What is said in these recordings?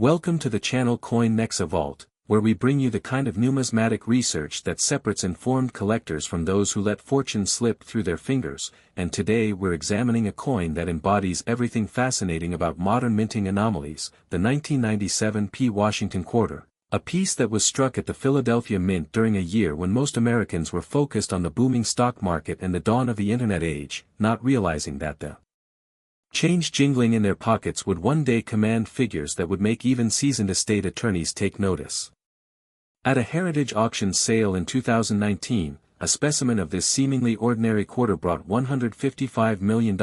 Welcome to the channel Coin Nexa Vault, where we bring you the kind of numismatic research that separates informed collectors from those who let fortune slip through their fingers, and today we're examining a coin that embodies everything fascinating about modern minting anomalies, the 1997 P. Washington quarter, a piece that was struck at the Philadelphia Mint during a year when most Americans were focused on the booming stock market and the dawn of the Internet age, not realizing that the change jingling in their pockets would one day command figures that would make even seasoned estate attorneys take notice. At a heritage auction sale in 2019, a specimen of this seemingly ordinary quarter brought $155 million,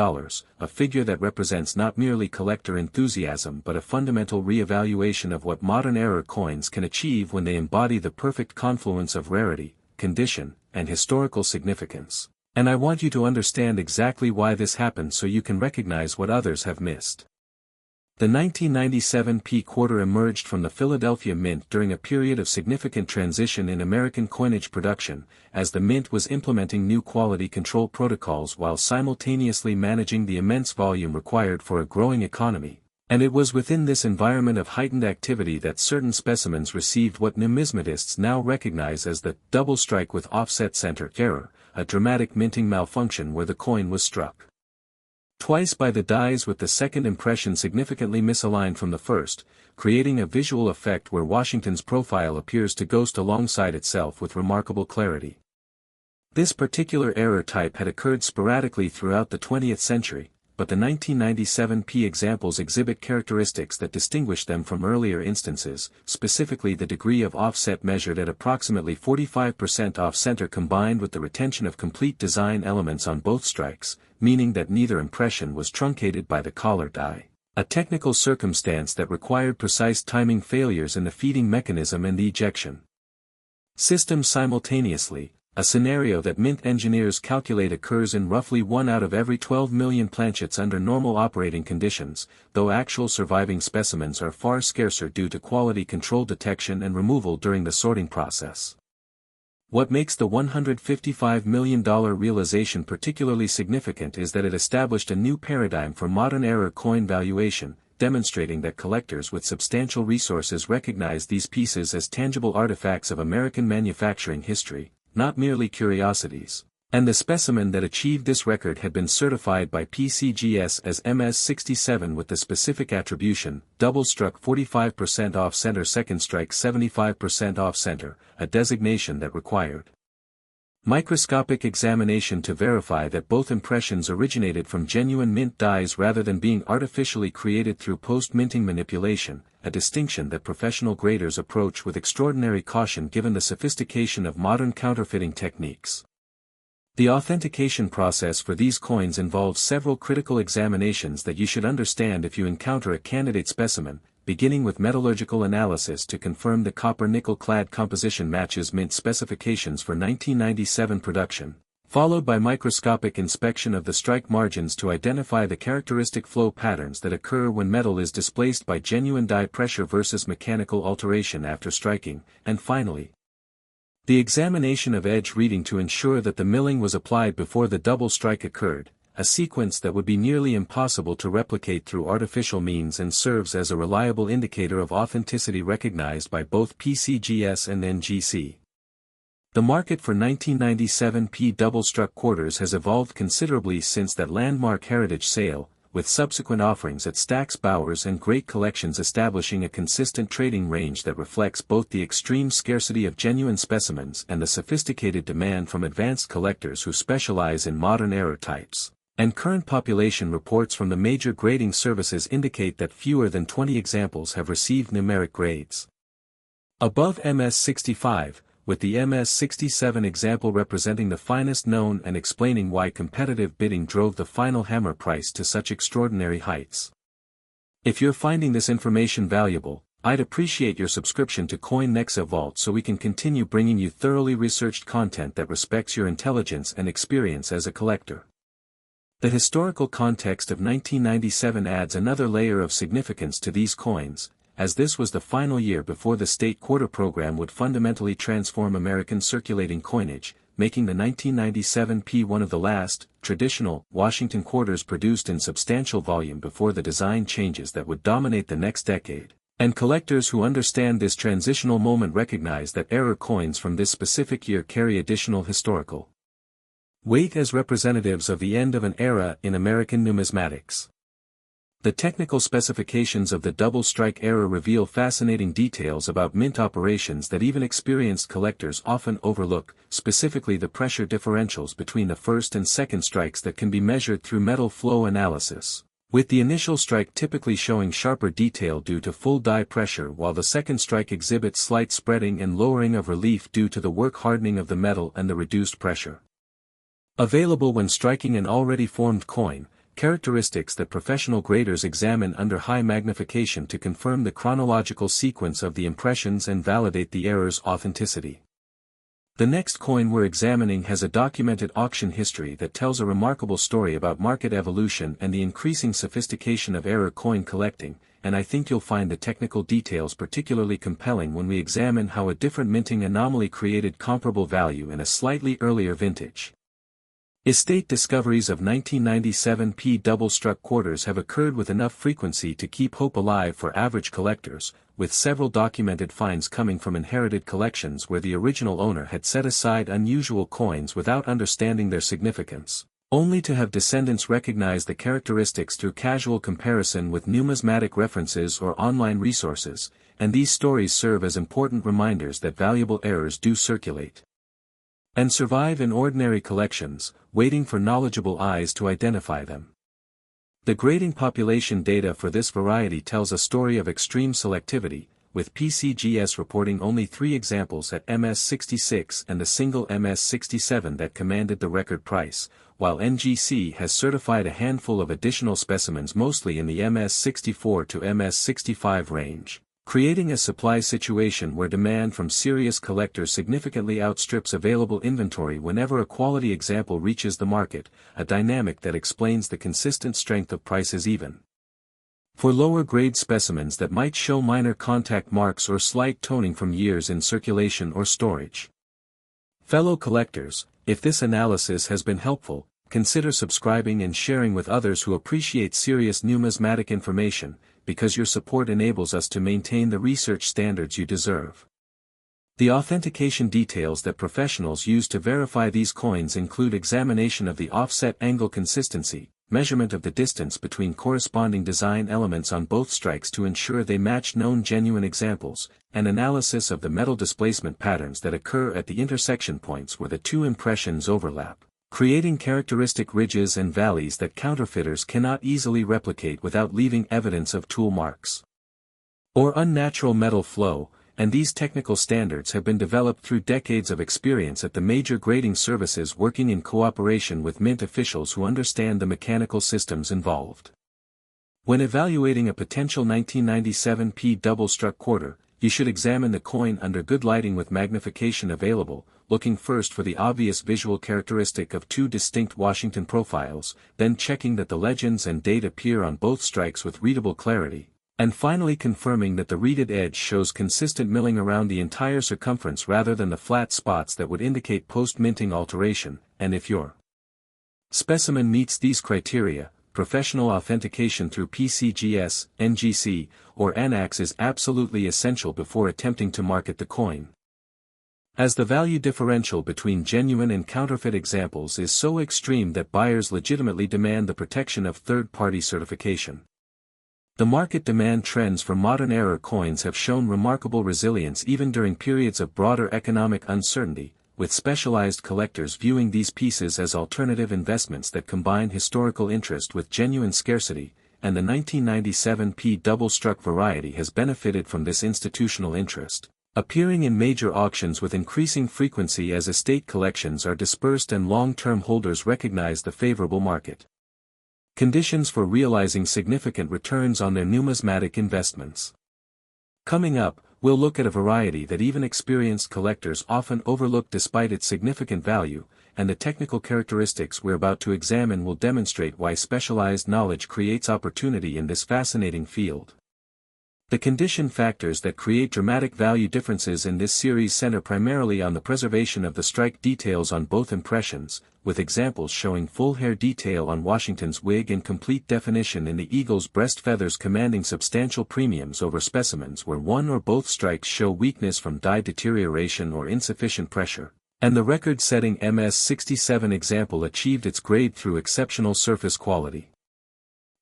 a figure that represents not merely collector enthusiasm but a fundamental re-evaluation of what modern-era coins can achieve when they embody the perfect confluence of rarity, condition, and historical significance. And I want you to understand exactly why this happened so you can recognize what others have missed. The 1997 P quarter emerged from the Philadelphia Mint during a period of significant transition in American coinage production, as the Mint was implementing new quality control protocols while simultaneously managing the immense volume required for a growing economy. And it was within this environment of heightened activity that certain specimens received what numismatists now recognize as the double strike with offset center error, a dramatic minting malfunction where the coin was struck twice by the dies with the second impression significantly misaligned from the first, creating a visual effect where Washington's profile appears to ghost alongside itself with remarkable clarity. This particular error type had occurred sporadically throughout the 20th century, but the 1997 P examples exhibit characteristics that distinguish them from earlier instances, specifically the degree of offset measured at approximately 45% off-center combined with the retention of complete design elements on both strikes, meaning that neither impression was truncated by the collar die, a technical circumstance that required precise timing failures in the feeding mechanism and the ejection system simultaneously. A scenario that Mint engineers calculate occurs in roughly 1 out of every 12 million planchets under normal operating conditions, though actual surviving specimens are far scarcer due to quality control detection and removal during the sorting process. What makes the $155 million realization particularly significant is that it established a new paradigm for modern-era coin valuation, demonstrating that collectors with substantial resources recognize these pieces as tangible artifacts of American manufacturing history, not merely curiosities, and the specimen that achieved this record had been certified by PCGS as MS67 with the specific attribution, double struck 45% off-center second strike 75% off-center, a designation that required microscopic examination to verify that both impressions originated from genuine mint dies rather than being artificially created through post-minting manipulation, a distinction that professional graders approach with extraordinary caution given the sophistication of modern counterfeiting techniques. The authentication process for these coins involves several critical examinations that you should understand if you encounter a candidate specimen, beginning with metallurgical analysis to confirm the copper-nickel clad composition matches mint specifications for 1997 production, followed by microscopic inspection of the strike margins to identify the characteristic flow patterns that occur when metal is displaced by genuine die pressure versus mechanical alteration after striking, and finally, the examination of edge reading to ensure that the milling was applied before the double strike occurred, a sequence that would be nearly impossible to replicate through artificial means and serves as a reliable indicator of authenticity recognized by both PCGS and NGC. The market for 1997 P double-struck quarters has evolved considerably since that landmark heritage sale, with subsequent offerings at Stack's Bowers and great collections establishing a consistent trading range that reflects both the extreme scarcity of genuine specimens and the sophisticated demand from advanced collectors who specialize in modern error types. And current population reports from the major grading services indicate that fewer than 20 examples have received numeric grades above MS65, with the MS67 example representing the finest known and explaining why competitive bidding drove the final hammer price to such extraordinary heights. If you're finding this information valuable, I'd appreciate your subscription to Coin Nexa Vault so we can continue bringing you thoroughly researched content that respects your intelligence and experience as a collector. The historical context of 1997 adds another layer of significance to these coins, as this was the final year before the state quarter program would fundamentally transform American circulating coinage, making the 1997 P one of the last, traditional, Washington quarters produced in substantial volume before the design changes that would dominate the next decade. And collectors who understand this transitional moment recognize that error coins from this specific year carry additional historical weight as representatives of the end of an era in American numismatics. The technical specifications of the double strike era reveal fascinating details about mint operations that even experienced collectors often overlook, specifically the pressure differentials between the first and second strikes that can be measured through metal flow analysis, with the initial strike typically showing sharper detail due to full die pressure while the second strike exhibits slight spreading and lowering of relief due to the work hardening of the metal and the reduced pressure available when striking an already formed coin, characteristics that professional graders examine under high magnification to confirm the chronological sequence of the impressions and validate the error's authenticity. The next coin we're examining has a documented auction history that tells a remarkable story about market evolution and the increasing sophistication of error coin collecting, and I think you'll find the technical details particularly compelling when we examine how a different minting anomaly created comparable value in a slightly earlier vintage. Estate discoveries of 1997 P double-struck quarters have occurred with enough frequency to keep hope alive for average collectors, with several documented finds coming from inherited collections where the original owner had set aside unusual coins without understanding their significance, only to have descendants recognize the characteristics through casual comparison with numismatic references or online resources, and these stories serve as important reminders that valuable errors do circulate and survive in ordinary collections, waiting for knowledgeable eyes to identify them. The grading population data for this variety tells a story of extreme selectivity, with PCGS reporting only 3 examples at MS66 and a single MS67 that commanded the record price, while NGC has certified a handful of additional specimens mostly in the MS64 to MS65 range, creating a supply situation where demand from serious collectors significantly outstrips available inventory whenever a quality example reaches the market, a dynamic that explains the consistent strength of prices even for lower-grade specimens that might show minor contact marks or slight toning from years in circulation or storage. Fellow collectors, if this analysis has been helpful, consider subscribing and sharing with others who appreciate serious numismatic information, because your support enables us to maintain the research standards you deserve. The authentication details that professionals use to verify these coins include examination of the offset angle consistency, measurement of the distance between corresponding design elements on both strikes to ensure they match known genuine examples, and analysis of the metal displacement patterns that occur at the intersection points where the two impressions overlap, creating characteristic ridges and valleys that counterfeiters cannot easily replicate without leaving evidence of tool marks or unnatural metal flow, and these technical standards have been developed through decades of experience at the major grading services working in cooperation with mint officials who understand the mechanical systems involved. When evaluating a potential 1997 P double-struck quarter, you should examine the coin under good lighting with magnification available, looking first for the obvious visual characteristic of 2 distinct Washington profiles, then checking that the legends and date appear on both strikes with readable clarity, and finally confirming that the reeded edge shows consistent milling around the entire circumference rather than the flat spots that would indicate post-minting alteration, and if your specimen meets these criteria, professional authentication through PCGS, NGC, or ANAX is absolutely essential before attempting to market the coin. As the value differential between genuine and counterfeit examples is so extreme that buyers legitimately demand the protection of third-party certification. The market demand trends for modern error coins have shown remarkable resilience even during periods of broader economic uncertainty, with specialized collectors viewing these pieces as alternative investments that combine historical interest with genuine scarcity, and the 1997 P double-struck variety has benefited from this institutional interest, appearing in major auctions with increasing frequency as estate collections are dispersed and long-term holders recognize the favorable market conditions for realizing significant returns on their numismatic investments. Coming up, we'll look at a variety that even experienced collectors often overlook despite its significant value, and the technical characteristics we're about to examine will demonstrate why specialized knowledge creates opportunity in this fascinating field. The condition factors that create dramatic value differences in this series center primarily on the preservation of the strike details on both impressions, with examples showing full hair detail on Washington's wig and complete definition in the eagle's breast feathers, commanding substantial premiums over specimens where one or both strikes show weakness from dye deterioration or insufficient pressure. And the record-setting MS-67 example achieved its grade through exceptional surface quality.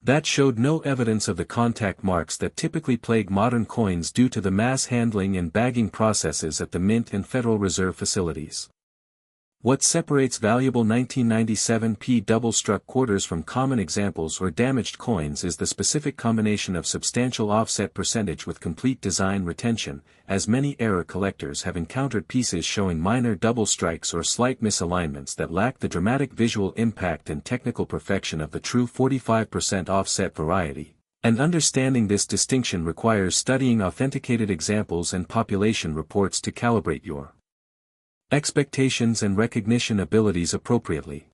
That showed no evidence of the contact marks that typically plague modern coins due to the mass handling and bagging processes at the Mint and Federal Reserve facilities. What separates valuable 1997p double-struck quarters from common examples or damaged coins is the specific combination of substantial offset percentage with complete design retention, as many error collectors have encountered pieces showing minor double strikes or slight misalignments that lack the dramatic visual impact and technical perfection of the true 45% offset variety. And understanding this distinction requires studying authenticated examples and population reports to calibrate your expectations and recognition abilities appropriately.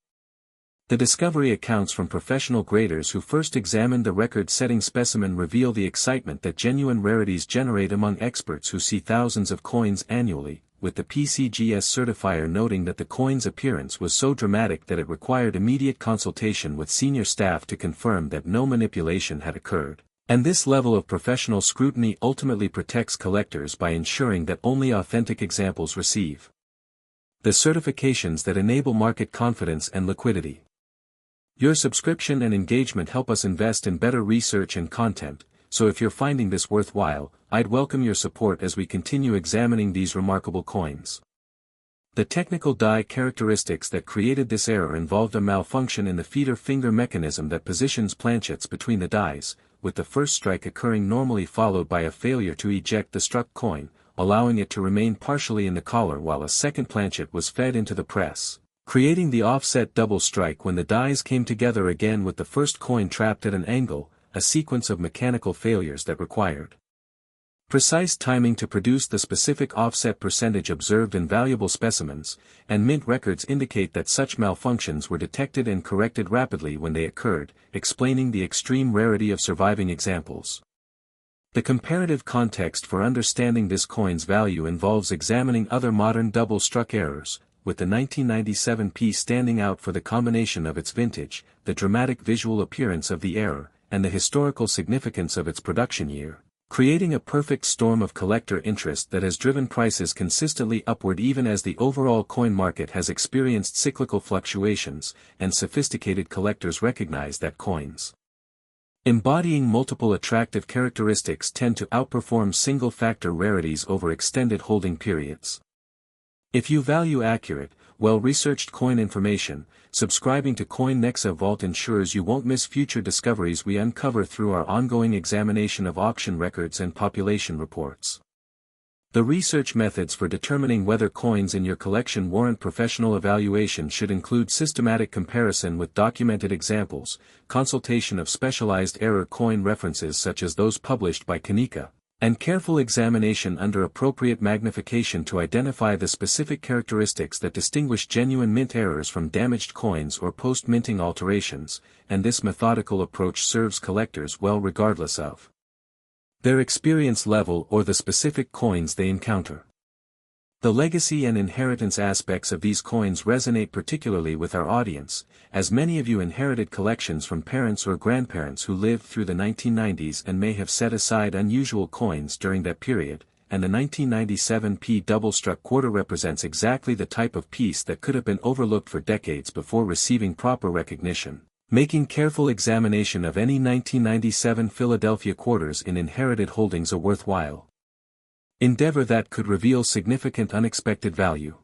The discovery accounts from professional graders who first examined the record-setting specimen reveal the excitement that genuine rarities generate among experts who see thousands of coins annually, with the PCGS certifier noting that the coin's appearance was so dramatic that it required immediate consultation with senior staff to confirm that no manipulation had occurred. And this level of professional scrutiny ultimately protects collectors by ensuring that only authentic examples receive the certifications that enable market confidence and liquidity. Your subscription and engagement help us invest in better research and content, so if you're finding this worthwhile, I'd welcome your support as we continue examining these remarkable coins. The technical die characteristics that created this error involved a malfunction in the feeder finger mechanism that positions planchets between the dies, with the first strike occurring normally followed by a failure to eject the struck coin, allowing it to remain partially in the collar while a second planchet was fed into the press, creating the offset double strike when the dies came together again with the first coin trapped at an angle, a sequence of mechanical failures that required precise timing to produce the specific offset percentage observed in valuable specimens, and Mint records indicate that such malfunctions were detected and corrected rapidly when they occurred, explaining the extreme rarity of surviving examples. The comparative context for understanding this coin's value involves examining other modern double-struck errors, with the 1997p standing out for the combination of its vintage, the dramatic visual appearance of the error, and the historical significance of its production year, creating a perfect storm of collector interest that has driven prices consistently upward even as the overall coin market has experienced cyclical fluctuations, and sophisticated collectors recognize that coins embodying multiple attractive characteristics tend to outperform single-factor rarities over extended holding periods. If you value accurate, well-researched coin information, subscribing to COIN NEXA VAULT ensures you won't miss future discoveries we uncover through our ongoing examination of auction records and population reports. The research methods for determining whether coins in your collection warrant professional evaluation should include systematic comparison with documented examples, consultation of specialized error coin references such as those published by COIN, and careful examination under appropriate magnification to identify the specific characteristics that distinguish genuine mint errors from damaged coins or post-minting alterations, and this methodical approach serves collectors well regardless of their experience level or the specific coins they encounter. The legacy and inheritance aspects of these coins resonate particularly with our audience, as many of you inherited collections from parents or grandparents who lived through the 1990s and may have set aside unusual coins during that period, and the 1997p double-struck quarter represents exactly the type of piece that could have been overlooked for decades before receiving proper recognition, making careful examination of any 1997 Philadelphia quarters in inherited holdings a worthwhile endeavor that could reveal significant unexpected value.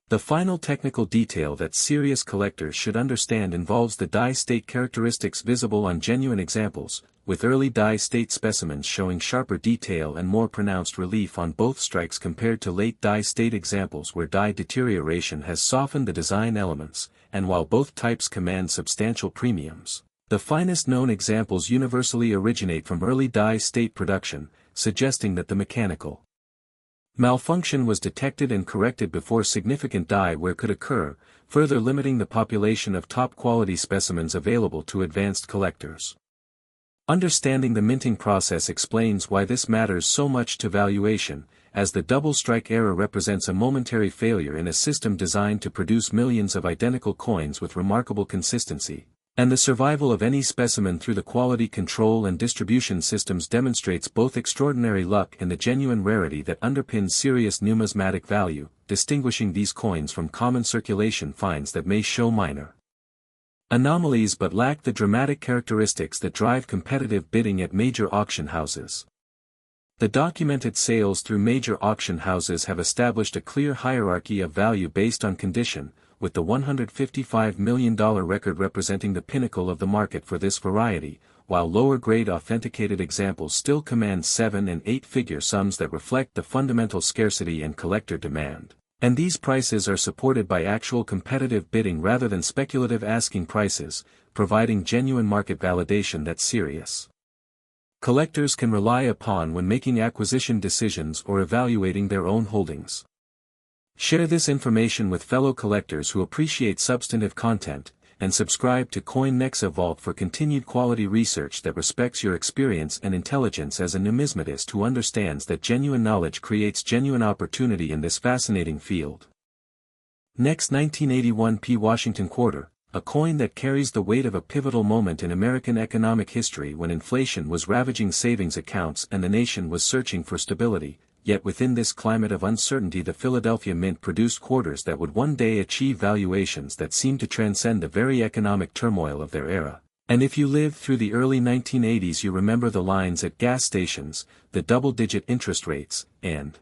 The final technical detail that serious collectors should understand involves the die state characteristics visible on genuine examples, with early die state specimens showing sharper detail and more pronounced relief on both strikes compared to late die state examples where die deterioration has softened the design elements, and while both types command substantial premiums, the finest known examples universally originate from early die state production, suggesting that the mechanical malfunction was detected and corrected before significant die wear could occur, further limiting the population of top-quality specimens available to advanced collectors. Understanding the minting process explains why this matters so much to valuation, as the double strike error represents a momentary failure in a system designed to produce millions of identical coins with remarkable consistency, and the survival of any specimen through the quality control and distribution systems demonstrates both extraordinary luck and the genuine rarity that underpins serious numismatic value, distinguishing these coins from common circulation finds that may show minor anomalies but lack the dramatic characteristics that drive competitive bidding at major auction houses. The documented sales through major auction houses have established a clear hierarchy of value based on condition, with the $155 million record representing the pinnacle of the market for this variety, while lower-grade authenticated examples still command 7- and 8-figure sums that reflect the fundamental scarcity and collector demand. And these prices are supported by actual competitive bidding rather than speculative asking prices, providing genuine market validation that's serious. Collectors can rely upon when making acquisition decisions or evaluating their own holdings. Share this information with fellow collectors who appreciate substantive content, and subscribe to COIN NEXA VAULT for continued quality research that respects your experience and intelligence as a numismatist who understands that genuine knowledge creates genuine opportunity in this fascinating field. Next, 1981 P. Washington Quarter, a coin that carries the weight of a pivotal moment in American economic history when inflation was ravaging savings accounts and the nation was searching for stability. Yet within this climate of uncertainty the Philadelphia Mint produced quarters that would one day achieve valuations that seemed to transcend the very economic turmoil of their era. And if you lived through the early 1980s you remember the lines at gas stations, the double-digit interest rates, and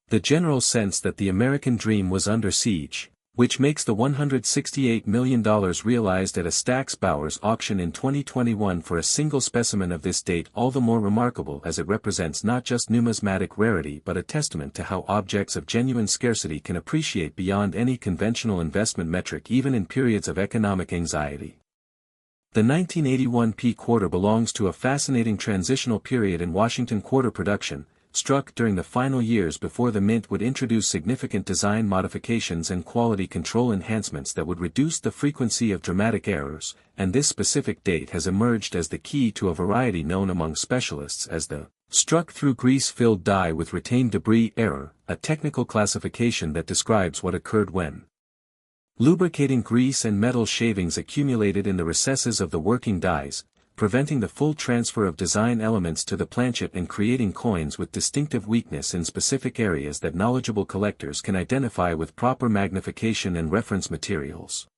the general sense that the American dream was under siege, which makes the $168 million realized at a Stack's Bowers auction in 2021 for a single specimen of this date all the more remarkable as it represents not just numismatic rarity but a testament to how objects of genuine scarcity can appreciate beyond any conventional investment metric even in periods of economic anxiety. The 1981 P quarter belongs to a fascinating transitional period in Washington quarter production, struck during the final years before the Mint would introduce significant design modifications and quality control enhancements that would reduce the frequency of dramatic errors, and this specific date has emerged as the key to a variety known among specialists as the struck-through grease-filled die with retained debris error, a technical classification that describes what occurred when lubricating grease and metal shavings accumulated in the recesses of the working dies, preventing the full transfer of design elements to the planchet and creating coins with distinctive weakness in specific areas that knowledgeable collectors can identify with proper magnification and reference materials.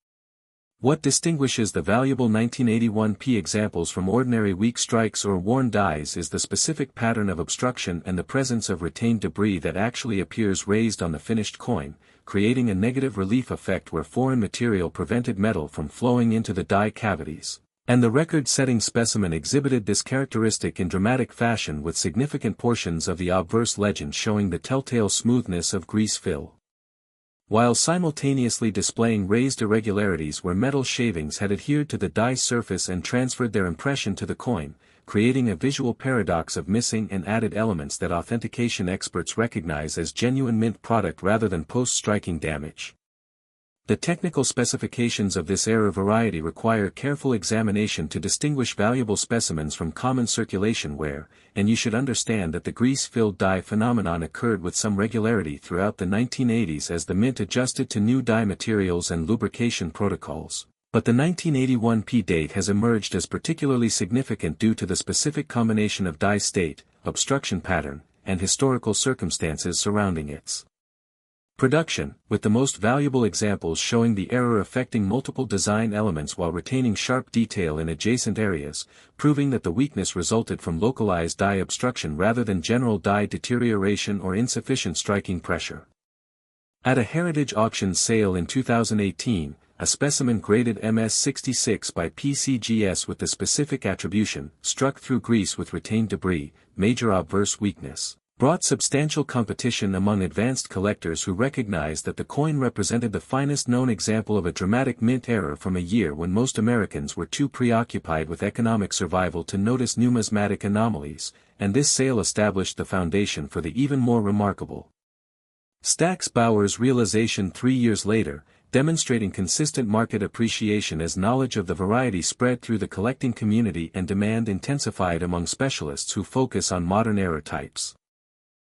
What distinguishes the valuable 1981 P examples from ordinary weak strikes or worn dies is the specific pattern of obstruction and the presence of retained debris that actually appears raised on the finished coin, creating a negative relief effect where foreign material prevented metal from flowing into the die cavities. And the record-setting specimen exhibited this characteristic in dramatic fashion with significant portions of the obverse legend showing the telltale smoothness of grease fill, while simultaneously displaying raised irregularities where metal shavings had adhered to the die surface and transferred their impression to the coin, creating a visual paradox of missing and added elements that authentication experts recognize as genuine mint product rather than post-striking damage. The technical specifications of this error variety require careful examination to distinguish valuable specimens from common circulation wear, and you should understand that the grease-filled die phenomenon occurred with some regularity throughout the 1980s as the Mint adjusted to new die materials and lubrication protocols. But the 1981 P date has emerged as particularly significant due to the specific combination of die state, obstruction pattern, and historical circumstances surrounding its production, with the most valuable examples showing the error affecting multiple design elements while retaining sharp detail in adjacent areas, proving that the weakness resulted from localized die obstruction rather than general die deterioration or insufficient striking pressure. At a heritage auction sale in 2018, a specimen graded MS66 by PCGS with the specific attribution, struck through grease with retained debris, major obverse weakness, brought substantial competition among advanced collectors who recognized that the coin represented the finest known example of a dramatic mint error from a year when most Americans were too preoccupied with economic survival to notice numismatic anomalies, and this sale established the foundation for the even more remarkable Stack's Bowers realization 3 years later, demonstrating consistent market appreciation as knowledge of the variety spread through the collecting community and demand intensified among specialists who focus on modern error types.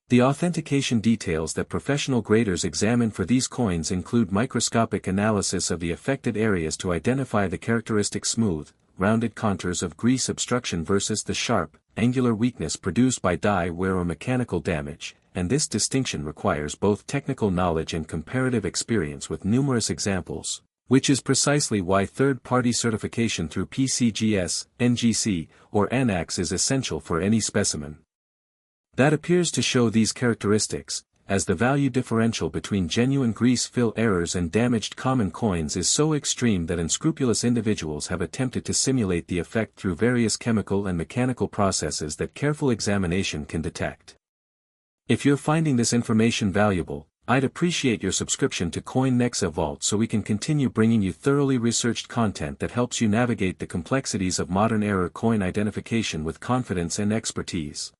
The authentication details that professional graders examine for these coins include microscopic analysis of the affected areas to identify the characteristic smooth, rounded contours of grease obstruction versus the sharp, angular weakness produced by die wear or mechanical damage, and this distinction requires both technical knowledge and comparative experience with numerous examples, which is precisely why third-party certification through PCGS, NGC, or ANAX is essential for any specimen that appears to show these characteristics, as the value differential between genuine grease fill errors and damaged common coins is so extreme that unscrupulous individuals have attempted to simulate the effect through various chemical and mechanical processes that careful examination can detect. If you're finding this information valuable, I'd appreciate your subscription to COIN NEXA VAULT so we can continue bringing you thoroughly researched content that helps you navigate the complexities of modern error coin identification with confidence and expertise.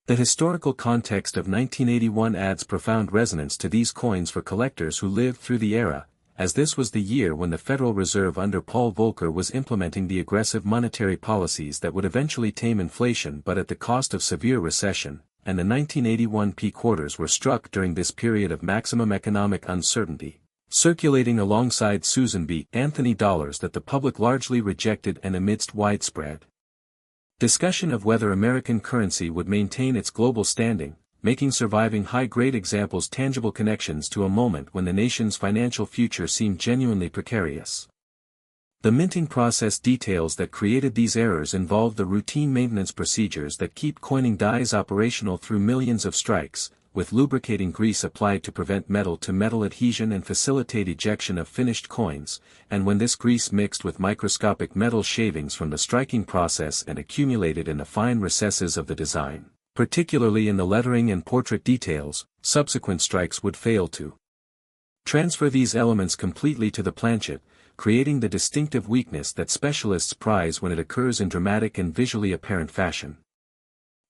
The historical context of 1981 adds profound resonance to these coins for collectors who lived through the era, as this was the year when the Federal Reserve under Paul Volcker was implementing the aggressive monetary policies that would eventually tame inflation but at the cost of severe recession, and the 1981 peak quarters were struck during this period of maximum economic uncertainty, circulating alongside Susan B. Anthony dollars that the public largely rejected and amidst widespread discussion of whether American currency would maintain its global standing, making surviving high-grade examples tangible connections to a moment when the nation's financial future seemed genuinely precarious. The minting process details that created these errors involved the routine maintenance procedures that keep coining dies operational through millions of strikes, with lubricating grease applied to prevent metal-to-metal adhesion and facilitate ejection of finished coins, and when this grease mixed with microscopic metal shavings from the striking process and accumulated in the fine recesses of the design, particularly in the lettering and portrait details, subsequent strikes would fail to transfer these elements completely to the planchet, creating the distinctive weakness that specialists prize when it occurs in dramatic and visually apparent fashion.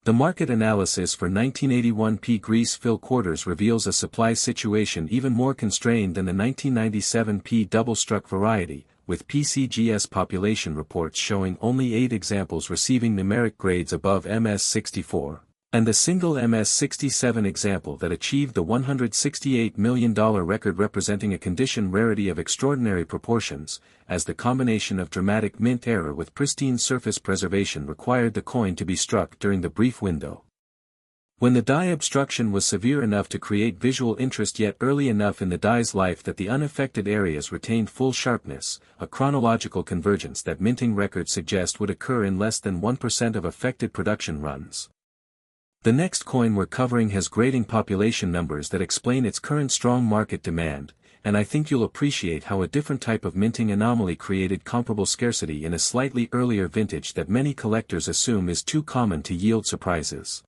The market analysis for 1981 P grease fill quarters reveals a supply situation even more constrained than the 1997 P double-struck variety, with PCGS population reports showing only 8 examples receiving numeric grades above MS-64, and the single MS-67 example that achieved the $168 million record representing a condition rarity of extraordinary proportions, as the combination of dramatic mint error with pristine surface preservation required the coin to be struck during the brief window when the die obstruction was severe enough to create visual interest yet early enough in the die's life that the unaffected areas retained full sharpness, a chronological convergence that minting records suggest would occur in less than 1% of affected production runs. The next coin we're covering has grading population numbers that explain its current strong market demand, and I think you'll appreciate how a different type of minting anomaly created comparable scarcity in a slightly earlier vintage that many collectors assume is too common to yield surprises.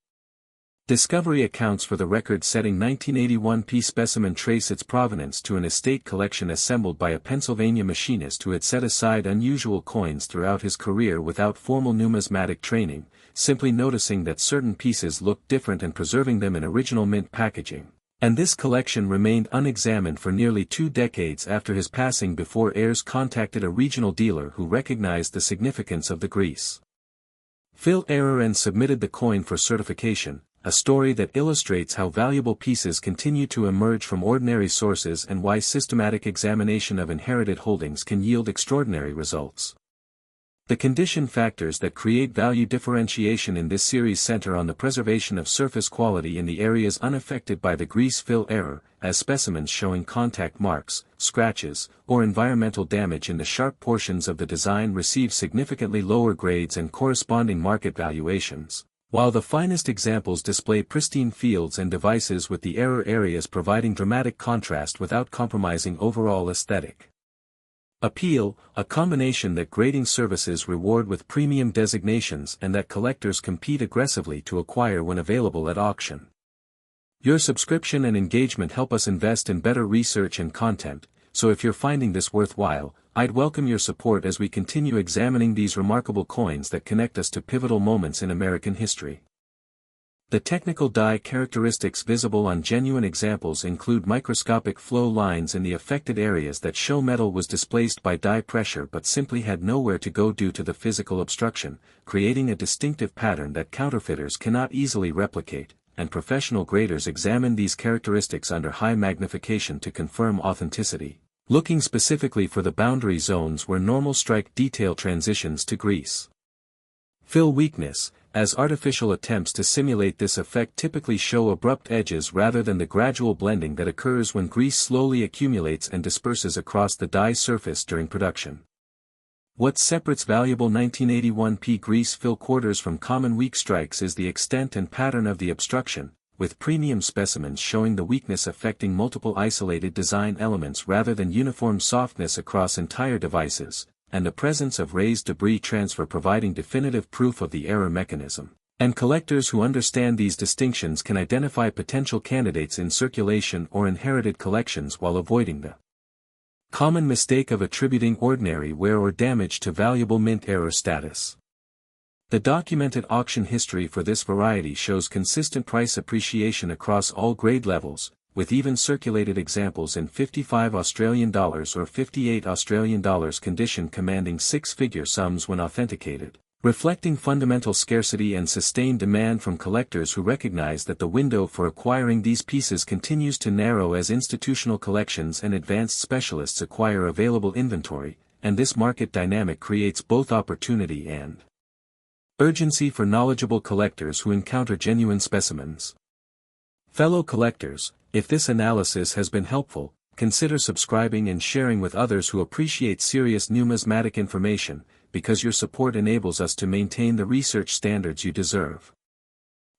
Discovery accounts for the record-setting 1981 P specimen trace its provenance to an estate collection assembled by a Pennsylvania machinist who had set aside unusual coins throughout his career without formal numismatic training, simply noticing that certain pieces looked different and preserving them in original mint packaging. And this collection remained unexamined for nearly 2 decades after his passing before heirs contacted a regional dealer who recognized the significance of the grease fill error and submitted the coin for certification, a story that illustrates how valuable pieces continue to emerge from ordinary sources and why systematic examination of inherited holdings can yield extraordinary results. The condition factors that create value differentiation in this series center on the preservation of surface quality in the areas unaffected by the grease fill error, as specimens showing contact marks, scratches, or environmental damage in the sharp portions of the design receive significantly lower grades and corresponding market valuations, while the finest examples display pristine fields and devices with the error areas providing dramatic contrast without compromising overall aesthetic appeal, a combination that grading services reward with premium designations and that collectors compete aggressively to acquire when available at auction. Your subscription and engagement help us invest in better research and content, so if you're finding this worthwhile, I'd welcome your support as we continue examining these remarkable coins that connect us to pivotal moments in American history. The technical die characteristics visible on genuine examples include microscopic flow lines in the affected areas that show metal was displaced by die pressure but simply had nowhere to go due to the physical obstruction, creating a distinctive pattern that counterfeiters cannot easily replicate, and professional graders examine these characteristics under high magnification to confirm authenticity, looking specifically for the boundary zones where normal strike detail transitions to grease fill weakness, as artificial attempts to simulate this effect typically show abrupt edges rather than the gradual blending that occurs when grease slowly accumulates and disperses across the die surface during production. What separates valuable 1981P grease fill quarters from common weak strikes is the extent and pattern of the obstruction, with premium specimens showing the weakness affecting multiple isolated design elements rather than uniform softness across entire devices, and the presence of raised debris transfer providing definitive proof of the error mechanism. And collectors who understand these distinctions can identify potential candidates in circulation or inherited collections while avoiding the common mistake of attributing ordinary wear or damage to valuable mint error status. The documented auction history for this variety shows consistent price appreciation across all grade levels, with even circulated examples in $55 or $58 condition commanding six-figure sums when authenticated, reflecting fundamental scarcity and sustained demand from collectors who recognize that the window for acquiring these pieces continues to narrow as institutional collections and advanced specialists acquire available inventory, and this market dynamic creates both opportunity and urgency for knowledgeable collectors who encounter genuine specimens. Fellow collectors, if this analysis has been helpful, consider subscribing and sharing with others who appreciate serious numismatic information, because your support enables us to maintain the research standards you deserve.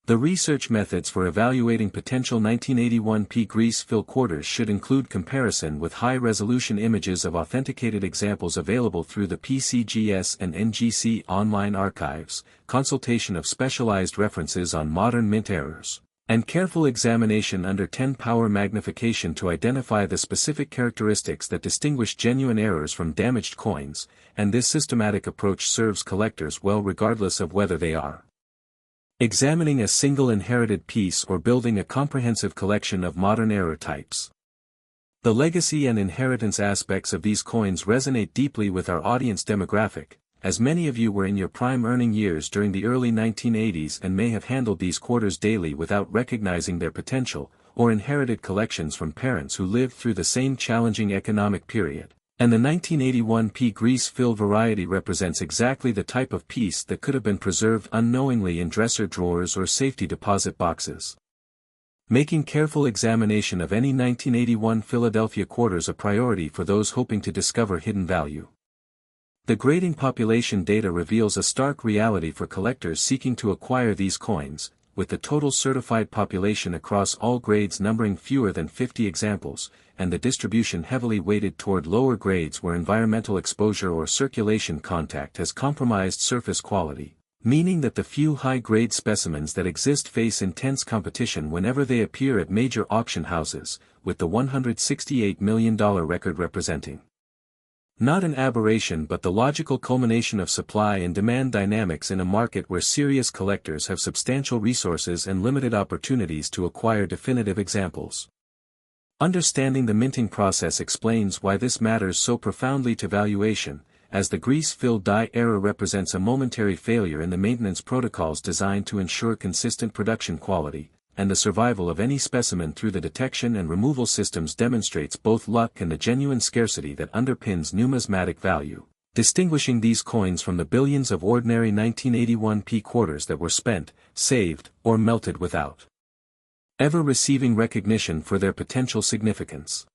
The research methods for evaluating potential 1981P grease fill quarters should include comparison with high-resolution images of authenticated examples available through the PCGS and NGC online archives, consultation of specialized references on modern mint errors, and careful examination under 10-power magnification to identify the specific characteristics that distinguish genuine errors from damaged coins, and this systematic approach serves collectors well regardless of whether they are examining a single inherited piece or building a comprehensive collection of modern error types. The legacy and inheritance aspects of these coins resonate deeply with our audience demographic, as many of you were in your prime earning years during the early 1980s and may have handled these quarters daily without recognizing their potential, or inherited collections from parents who lived through the same challenging economic period. And the 1981P grease fill variety represents exactly the type of piece that could have been preserved unknowingly in dresser drawers or safety deposit boxes. Making careful examination of any 1981 Philadelphia quarters a priority for those hoping to discover hidden value. The grading population data reveals a stark reality for collectors seeking to acquire these coins, with the total certified population across all grades numbering fewer than 50 examples, and the distribution heavily weighted toward lower grades where environmental exposure or circulation contact has compromised surface quality, meaning that the few high-grade specimens that exist face intense competition whenever they appear at major auction houses, with the $168 million record representing not an aberration but the logical culmination of supply and demand dynamics in a market where serious collectors have substantial resources and limited opportunities to acquire definitive examples. Understanding the minting process explains why this matters so profoundly to valuation, as the grease-filled die error represents a momentary failure in the maintenance protocols designed to ensure consistent production quality, and the survival of any specimen through the detection and removal systems demonstrates both luck and the genuine scarcity that underpins numismatic value, distinguishing these coins from the billions of ordinary 1981P quarters that were spent, saved, or melted without ever receiving recognition for their potential significance.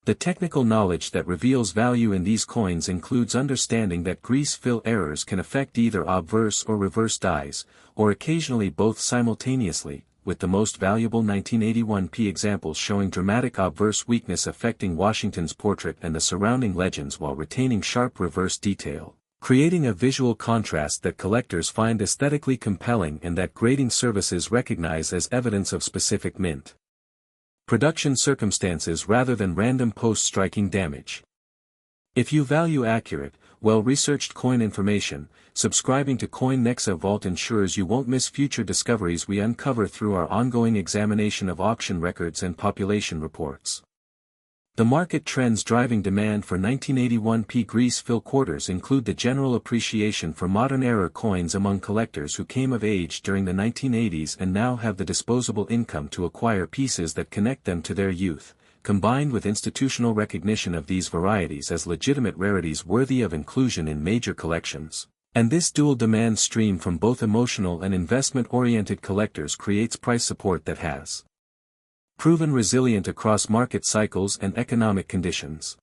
The technical knowledge that reveals value in these coins includes understanding that grease fill errors can affect either obverse or reverse dies, or occasionally both simultaneously, with the most valuable 1981P examples showing dramatic obverse weakness affecting Washington's portrait and the surrounding legends while retaining sharp reverse detail, creating a visual contrast that collectors find aesthetically compelling and that grading services recognize as evidence of specific mint production circumstances rather than random post-striking damage. If you value accurate, well-researched coin information. Subscribing to Coin Nexa Vault ensures you won't miss future discoveries we uncover through our ongoing examination of auction records and population reports. The market trends driving demand for 1981p grease fill quarters include the general appreciation for modern-era coins among collectors who came of age during the 1980s and now have the disposable income to acquire pieces that connect them to their youth, combined with institutional recognition of these varieties as legitimate rarities worthy of inclusion in major collections. And this dual demand stream from both emotional and investment-oriented collectors creates price support that has proven resilient across market cycles and economic conditions.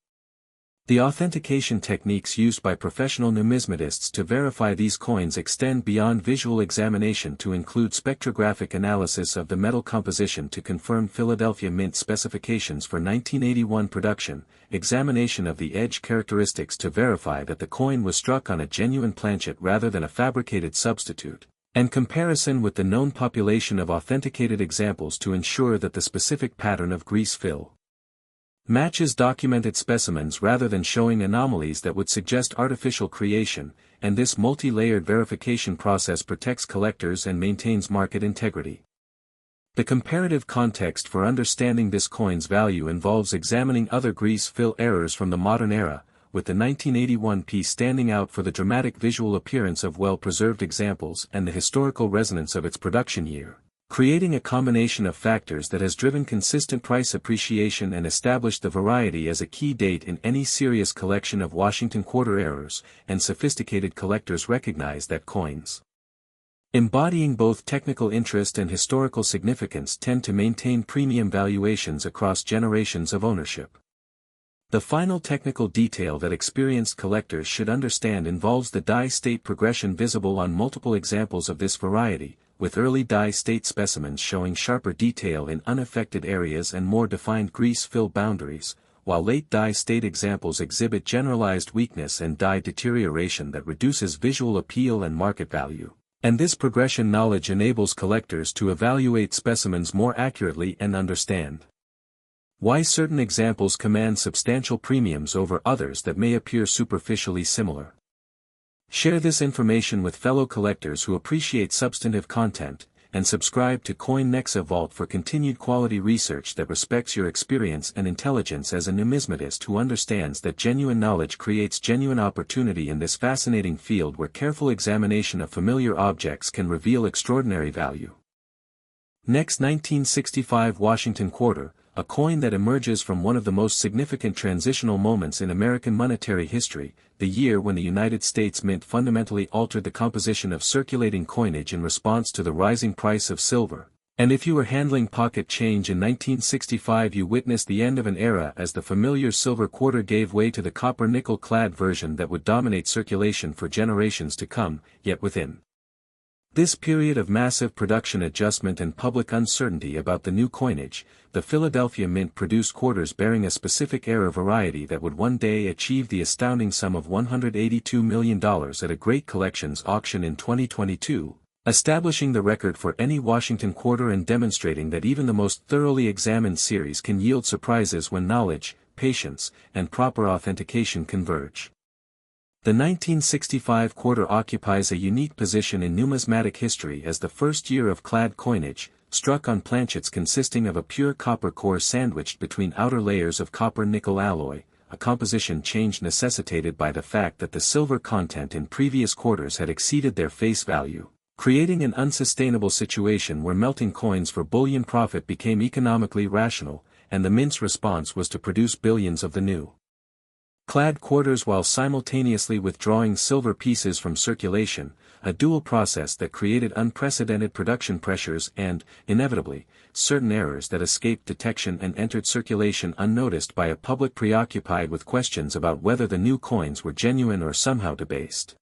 The authentication techniques used by professional numismatists to verify these coins extend beyond visual examination to include spectrographic analysis of the metal composition to confirm Philadelphia Mint specifications for 1981 production, examination of the edge characteristics to verify that the coin was struck on a genuine planchet rather than a fabricated substitute, and comparison with the known population of authenticated examples to ensure that the specific pattern of grease fill matches documented specimens rather than showing anomalies that would suggest artificial creation, and this multi-layered verification process protects collectors and maintains market integrity. The comparative context for understanding this coin's value involves examining other grease fill errors from the modern era, with the 1981 piece standing out for the dramatic visual appearance of well-preserved examples and the historical resonance of its production year, creating a combination of factors that has driven consistent price appreciation and established the variety as a key date in any serious collection of Washington quarter errors, and sophisticated collectors recognize that coins embodying both technical interest and historical significance tend to maintain premium valuations across generations of ownership. The final technical detail that experienced collectors should understand involves the die state progression visible on multiple examples of this variety, with early die state specimens showing sharper detail in unaffected areas and more defined grease fill boundaries, while late die state examples exhibit generalized weakness and die deterioration that reduces visual appeal and market value. And this progression knowledge enables collectors to evaluate specimens more accurately and understand why certain examples command substantial premiums over others that may appear superficially similar. Share this information with fellow collectors who appreciate substantive content, and subscribe to Coin Nexa Vault for continued quality research that respects your experience and intelligence as a numismatist who understands that genuine knowledge creates genuine opportunity in this fascinating field where careful examination of familiar objects can reveal extraordinary value. Next, 1965 Washington Quarter, a coin that emerges from one of the most significant transitional moments in American monetary history, the year when the United States Mint fundamentally altered the composition of circulating coinage in response to the rising price of silver. And if you were handling pocket change in 1965, you witnessed the end of an era as the familiar silver quarter gave way to the copper nickel-clad version that would dominate circulation for generations to come, yet within this period of massive production adjustment and public uncertainty about the new coinage, the Philadelphia Mint produced quarters bearing a specific era variety that would one day achieve the astounding sum of $182 million at a great collections auction in 2022, establishing the record for any Washington quarter and demonstrating that even the most thoroughly examined series can yield surprises when knowledge, patience, and proper authentication converge. The 1965 quarter occupies a unique position in numismatic history as the first year of clad coinage, struck on planchets consisting of a pure copper core sandwiched between outer layers of copper-nickel alloy, a composition change necessitated by the fact that the silver content in previous quarters had exceeded their face value, creating an unsustainable situation where melting coins for bullion profit became economically rational, and the Mint's response was to produce billions of the new clad quarters while simultaneously withdrawing silver pieces from circulation, a dual process that created unprecedented production pressures and, inevitably, certain errors that escaped detection and entered circulation unnoticed by a public preoccupied with questions about whether the new coins were genuine or somehow debased.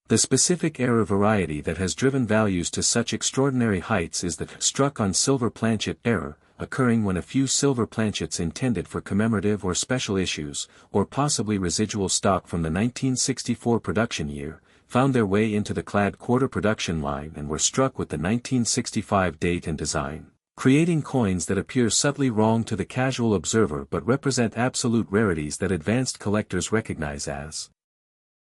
The specific error variety that has driven values to such extraordinary heights is the struck on silver planchet error, occurring when a few silver planchets intended for commemorative or special issues, or possibly residual stock from the 1964 production year, found their way into the clad quarter production line and were struck with the 1965 date and design, creating coins that appear subtly wrong to the casual observer but represent absolute rarities that advanced collectors recognize as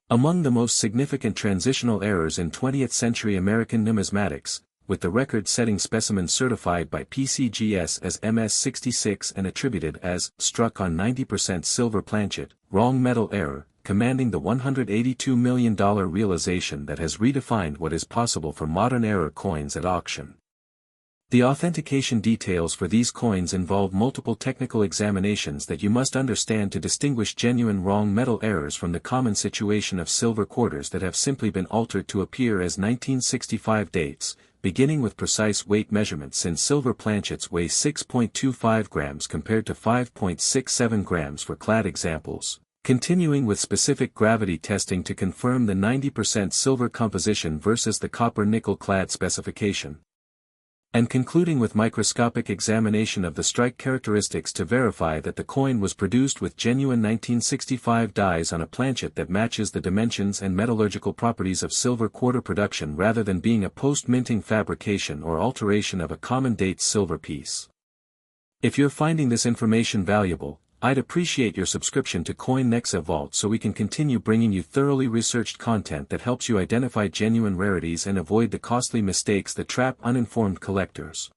Among the most significant transitional errors in 20th-century American numismatics, with the record-setting specimen certified by PCGS as MS66 and attributed as struck on 90% silver planchet, wrong metal error, commanding the $182 million realization that has redefined what is possible for modern error coins at auction. The authentication details for these coins involve multiple technical examinations that you must understand to distinguish genuine wrong metal errors from the common situation of silver quarters that have simply been altered to appear as 1965 dates, beginning with precise weight measurements since silver planchets weigh 6.25 grams compared to 5.67 grams for clad examples, continuing with specific gravity testing to confirm the 90% silver composition versus the copper-nickel clad specification, and concluding with microscopic examination of the strike characteristics to verify that the coin was produced with genuine 1965 dies on a planchet that matches the dimensions and metallurgical properties of silver quarter production rather than being a post-minting fabrication or alteration of a common date silver piece. If you're finding this information valuable, I'd appreciate your subscription to COIN NEXA VAULT so we can continue bringing you thoroughly researched content that helps you identify genuine rarities and avoid the costly mistakes that trap uninformed collectors.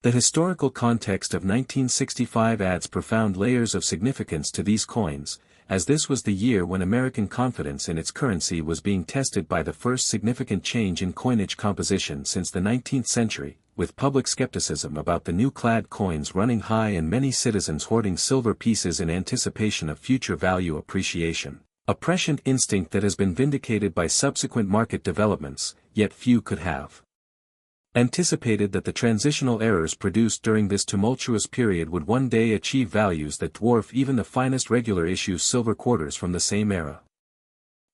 The historical context of 1965 adds profound layers of significance to these coins, as this was the year when American confidence in its currency was being tested by the first significant change in coinage composition since the 19th century, with public skepticism about the new clad coins running high and many citizens hoarding silver pieces in anticipation of future value appreciation, a prescient instinct that has been vindicated by subsequent market developments, yet few could have anticipated that the transitional errors produced during this tumultuous period would one day achieve values that dwarf even the finest regular issue silver quarters from the same era.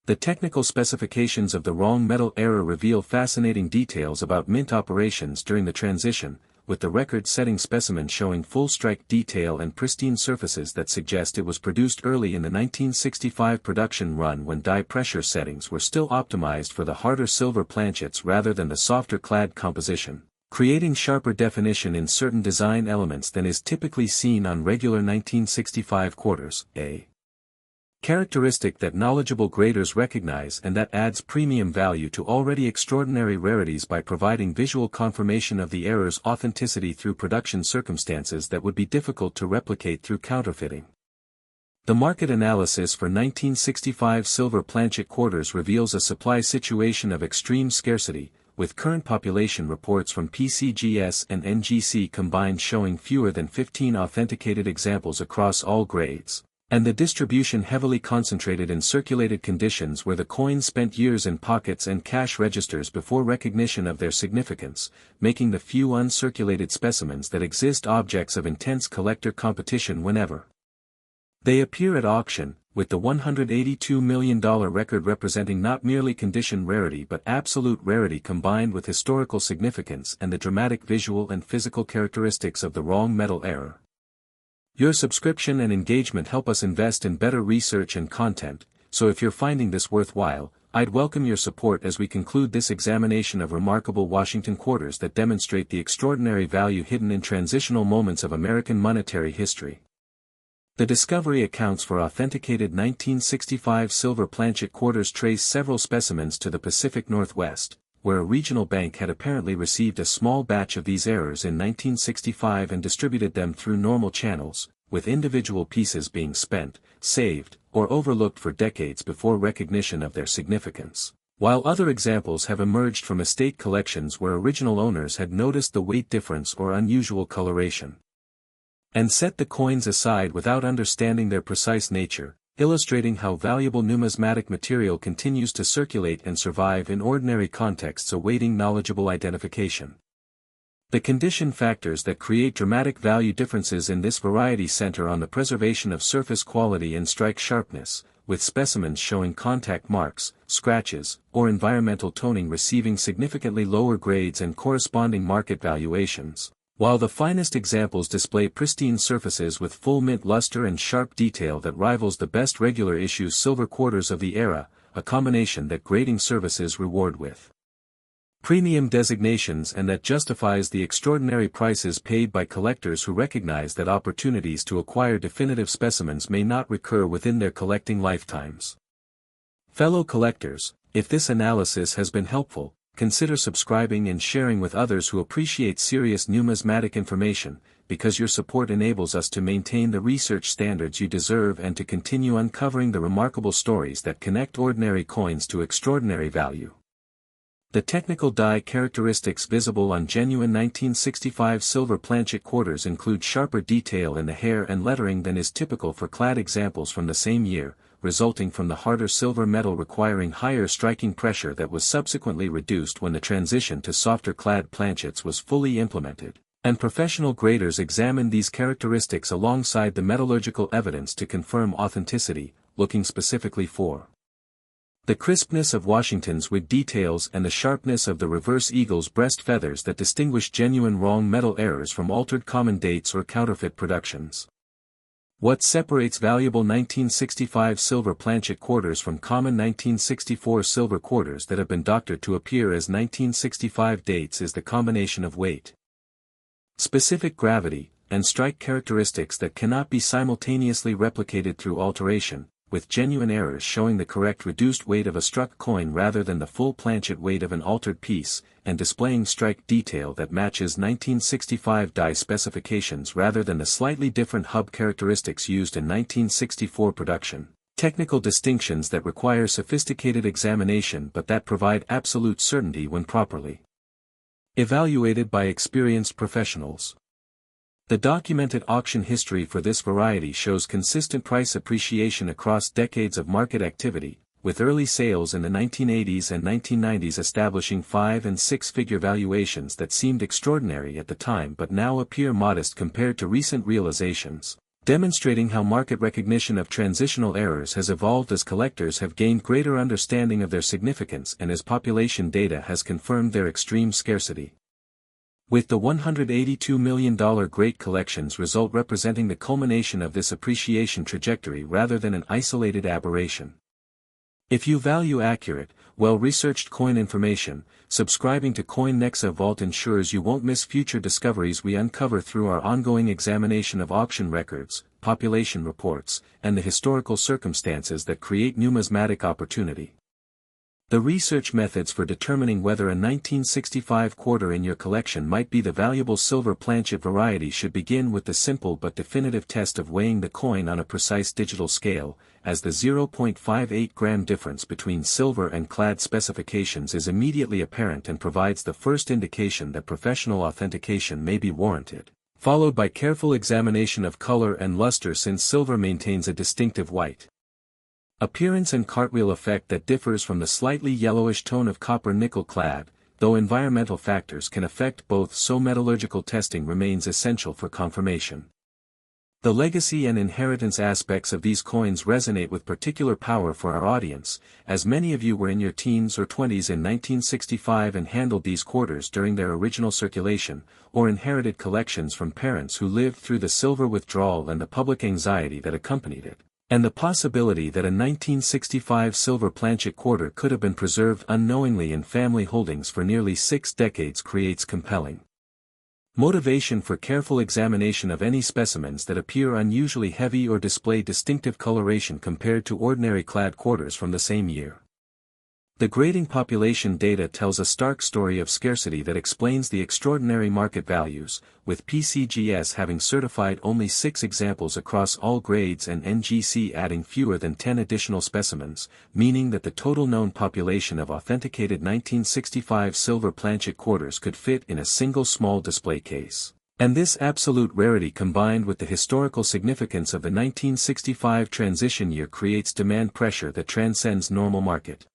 The technical specifications of the wrong metal error reveal fascinating details about mint operations during the transition, with the record-setting specimen showing full strike detail and pristine surfaces that suggest it was produced early in the 1965 production run when die pressure settings were still optimized for the harder silver planchets rather than the softer clad composition, creating sharper definition in certain design elements than is typically seen on regular 1965 quarters, a characteristic that knowledgeable graders recognize and that adds premium value to already extraordinary rarities by providing visual confirmation of the error's authenticity through production circumstances that would be difficult to replicate through counterfeiting. The market analysis for 1965 silver planchet quarters reveals a supply situation of extreme scarcity, with current population reports from PCGS and NGC combined showing fewer than 15 authenticated examples across all grades, and the distribution heavily concentrated in circulated conditions where the coins spent years in pockets and cash registers before recognition of their significance, making the few uncirculated specimens that exist objects of intense collector competition whenever they appear at auction, with the $182 million record representing not merely condition rarity but absolute rarity combined with historical significance and the dramatic visual and physical characteristics of the wrong metal error. Your subscription and engagement help us invest in better research and content, so if you're finding this worthwhile, I'd welcome your support as we conclude this examination of remarkable Washington quarters that demonstrate the extraordinary value hidden in transitional moments of American monetary history. The discovery accounts for authenticated 1965 silver planchet quarters trace several specimens to the Pacific Northwest, where a regional bank had apparently received a small batch of these errors in 1965 and distributed them through normal channels, with individual pieces being spent, saved, or overlooked for decades before recognition of their significance, while other examples have emerged from estate collections where original owners had noticed the weight difference or unusual coloration, and set the coins aside without understanding their precise nature, illustrating how valuable numismatic material continues to circulate and survive in ordinary contexts awaiting knowledgeable identification. The condition factors that create dramatic value differences in this variety center on the preservation of surface quality and strike sharpness, with specimens showing contact marks, scratches, or environmental toning receiving significantly lower grades and corresponding market valuations, while the finest examples display pristine surfaces with full mint luster and sharp detail that rivals the best regular issue silver quarters of the era, a combination that grading services reward with premium designations and that justifies the extraordinary prices paid by collectors who recognize that opportunities to acquire definitive specimens may not recur within their collecting lifetimes. Fellow collectors, if this analysis has been helpful, consider subscribing and sharing with others who appreciate serious numismatic information, because your support enables us to maintain the research standards you deserve and to continue uncovering the remarkable stories that connect ordinary coins to extraordinary value. The technical die characteristics visible on genuine 1965 silver planchet quarters include sharper detail in the hair and lettering than is typical for clad examples from the same year, resulting from the harder silver metal requiring higher striking pressure that was subsequently reduced when the transition to softer clad planchets was fully implemented, and professional graders examined these characteristics alongside the metallurgical evidence to confirm authenticity, looking specifically for the crispness of Washington's wig details and the sharpness of the reverse eagle's breast feathers that distinguish genuine wrong metal errors from altered common dates or counterfeit productions. What separates valuable 1965 silver planchet quarters from common 1964 silver quarters that have been doctored to appear as 1965 dates is the combination of weight, specific gravity, and strike characteristics that cannot be simultaneously replicated through alteration, with genuine errors showing the correct reduced weight of a struck coin rather than the full planchet weight of an altered piece, and displaying strike detail that matches 1965 die specifications rather than the slightly different hub characteristics used in 1964 production. Technical distinctions that require sophisticated examination but that provide absolute certainty when properly evaluated by experienced professionals. The documented auction history for this variety shows consistent price appreciation across decades of market activity, with early sales in the 1980s and 1990s establishing 5- and 6-figure valuations that seemed extraordinary at the time but now appear modest compared to recent realizations, demonstrating how market recognition of transitional errors has evolved as collectors have gained greater understanding of their significance and as population data has confirmed their extreme scarcity. With the $182 million Great Collections result representing the culmination of this appreciation trajectory rather than an isolated aberration. If you value accurate, well-researched coin information, subscribing to COIN NEXA VAULT ensures you won't miss future discoveries we uncover through our ongoing examination of auction records, population reports, and the historical circumstances that create numismatic opportunity. The research methods for determining whether a 1965 quarter in your collection might be the valuable silver planchet variety should begin with the simple but definitive test of weighing the coin on a precise digital scale, as the 0.58 gram difference between silver and clad specifications is immediately apparent and provides the first indication that professional authentication may be warranted, followed by careful examination of color and luster since silver maintains a distinctive white appearance and cartwheel effect that differs from the slightly yellowish tone of copper nickel clad, though environmental factors can affect both, so metallurgical testing remains essential for confirmation. The legacy and inheritance aspects of these coins resonate with particular power for our audience, as many of you were in your teens or 20s in 1965 and handled these quarters during their original circulation, or inherited collections from parents who lived through the silver withdrawal and the public anxiety that accompanied it. And the possibility that a 1965 silver planchet quarter could have been preserved unknowingly in family holdings for nearly 6 decades creates compelling motivation for careful examination of any specimens that appear unusually heavy or display distinctive coloration compared to ordinary clad quarters from the same year. The grading population data tells a stark story of scarcity that explains the extraordinary market values, with PCGS having certified only 6 examples across all grades and NGC adding fewer than 10 additional specimens, meaning that the total known population of authenticated 1965 silver planchet quarters could fit in a single small display case. And this absolute rarity combined with the historical significance of the 1965 transition year creates demand pressure that transcends normal market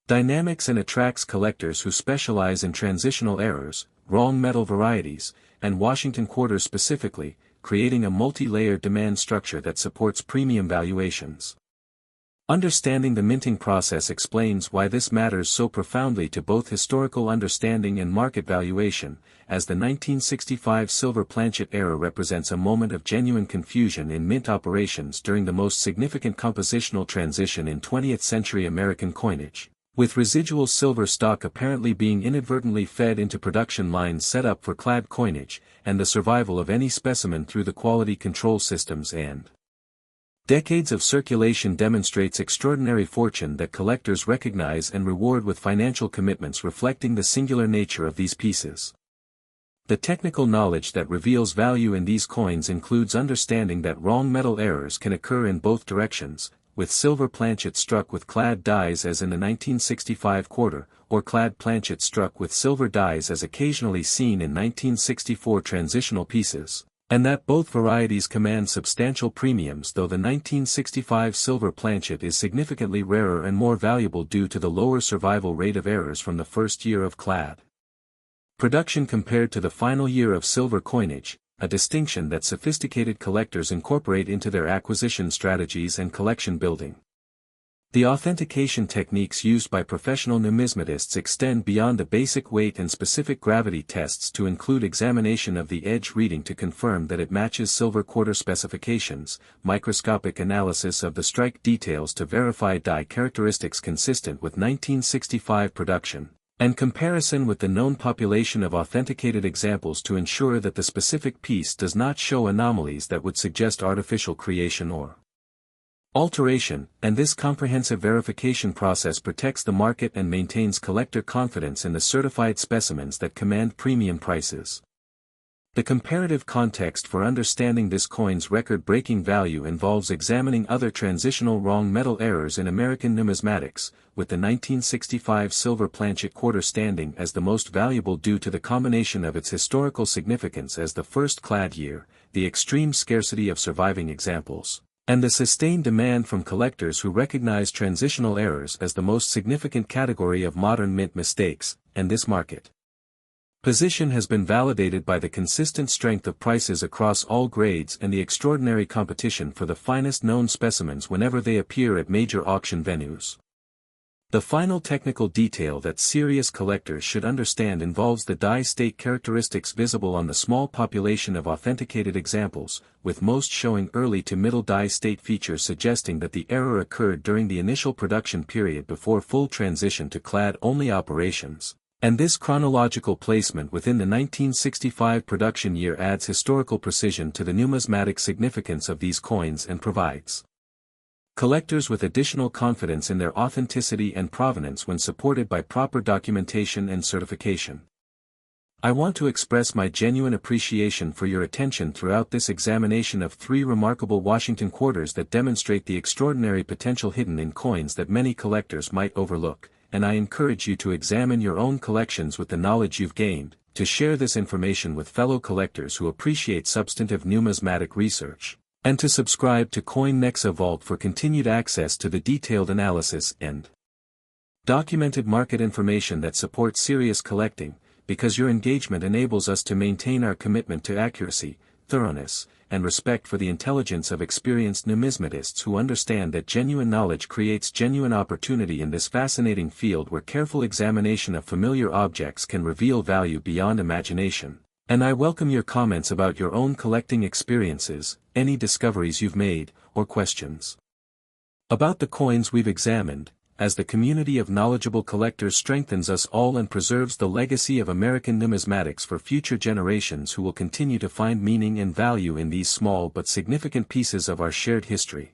dynamics and attracts collectors who specialize in transitional errors, wrong metal varieties, and Washington quarters specifically, creating a multi-layered demand structure that supports premium valuations. Understanding the minting process explains why this matters so profoundly to both historical understanding and market valuation, as the 1965 silver planchet era represents a moment of genuine confusion in mint operations during the most significant compositional transition in 20th-century American coinage, with residual silver stock apparently being inadvertently fed into production lines set up for clad coinage, and the survival of any specimen through the quality control systems and Decades of circulation demonstrates extraordinary fortune that collectors recognize and reward with financial commitments reflecting the singular nature of these pieces. The technical knowledge that reveals value in these coins includes understanding that wrong metal errors can occur in both directions, with silver planchet struck with clad dies as in the 1965 quarter, or clad planchet struck with silver dies as occasionally seen in 1964 transitional pieces, and that both varieties command substantial premiums, though the 1965 silver planchet is significantly rarer and more valuable due to the lower survival rate of errors from the first year of clad production compared to the final year of silver coinage, a distinction that sophisticated collectors incorporate into their acquisition strategies and collection building. The authentication techniques used by professional numismatists extend beyond the basic weight and specific gravity tests to include examination of the edge reading to confirm that it matches silver quarter specifications, microscopic analysis of the strike details to verify die characteristics consistent with 1965 production, and comparison with the known population of authenticated examples to ensure that the specific piece does not show anomalies that would suggest artificial creation or alteration, and this comprehensive verification process protects the market and maintains collector confidence in the certified specimens that command premium prices. The comparative context for understanding this coin's record-breaking value involves examining other transitional wrong metal errors in American numismatics, with the 1965 silver planchet quarter standing as the most valuable due to the combination of its historical significance as the first clad year, the extreme scarcity of surviving examples, and the sustained demand from collectors who recognize transitional errors as the most significant category of modern mint mistakes, and this market position has been validated by the consistent strength of prices across all grades and the extraordinary competition for the finest known specimens whenever they appear at major auction venues. The final technical detail that serious collectors should understand involves the die state characteristics visible on the small population of authenticated examples, with most showing early to middle die state features suggesting that the error occurred during the initial production period before full transition to clad-only operations. And this chronological placement within the 1965 production year adds historical precision to the numismatic significance of these coins and provides collectors with additional confidence in their authenticity and provenance when supported by proper documentation and certification. I want to express my genuine appreciation for your attention throughout this examination of 3 remarkable Washington quarters that demonstrate the extraordinary potential hidden in coins that many collectors might overlook, and I encourage you to examine your own collections with the knowledge you've gained, to share this information with fellow collectors who appreciate substantive numismatic research, and to subscribe to COIN NEXA VAULT for continued access to the detailed analysis and documented market information that supports serious collecting, because your engagement enables us to maintain our commitment to accuracy, thoroughness, and respect for the intelligence of experienced numismatists who understand that genuine knowledge creates genuine opportunity in this fascinating field where careful examination of familiar objects can reveal value beyond imagination. And I welcome your comments about your own collecting experiences, any discoveries you've made, or questions about the coins we've examined, as the community of knowledgeable collectors strengthens us all and preserves the legacy of American numismatics for future generations who will continue to find meaning and value in these small but significant pieces of our shared history.